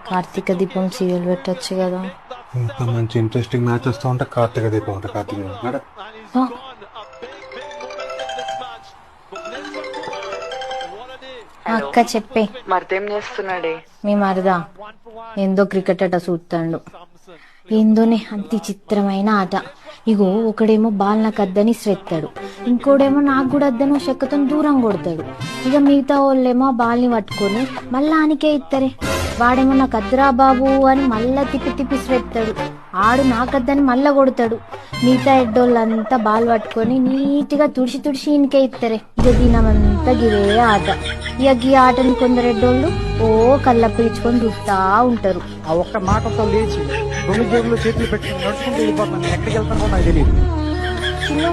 కార్తీక దీపం సీరియల్ పెట్టచ్చు కదా. ఇంత మంచి ఇంట్రెస్టింగ్ మ్యాచ్ వస్తూ ఉంటే కార్తీక దీపం అంటే కార్తీక దీపం. అక్క చెప్పే. మరిదేం చేస్తున్నాడే? మీ మరదా ఏందో క్రికెట్ అట చూస్తాడు. ఏందోనే అంత చిత్రమైన ఆట. ఇగో ఒకడేమో బాల్ నాకు అద్దని శ్రెత్తాడు, ఇంకోడేమో నాకు కూడా అద్దను చెక్కతో దూరం కొడతాడు. ఇక మిగతా వాళ్ళేమో ఆ బాల్ని పట్టుకొని మళ్ళా ఆనికే ఇస్తారే. వాడేమో నాకు అద్దరా బాబు అని మళ్ళా తిప్పి తిప్పి శ్రెత్తాడు. ఆడు నాకద్దని మళ్ళా కొడతాడు. మిగతా ఎడ్డోళ్ళంతా బాల్ పట్టుకొని నీట్గా తుడిచి తుడిచి ఈయనకే ఇస్తారే. ఇక దినమంతా గిరే ఆట. ఇక గీ ఆటని కొందరు ఎడ్డోళ్ళు ఓ కళ్ళ పీల్చుకొని చూస్తా ఉంటారు. ఆ ఒక్క మాటతో లేచి రెండు జేబులు చేతులు పెట్టుకుని నడుచుకుంటూ వెళ్ళిపోతున్నాను. ఎక్కడికి వెళ్తానో నాకు తెలియదు. చిన్న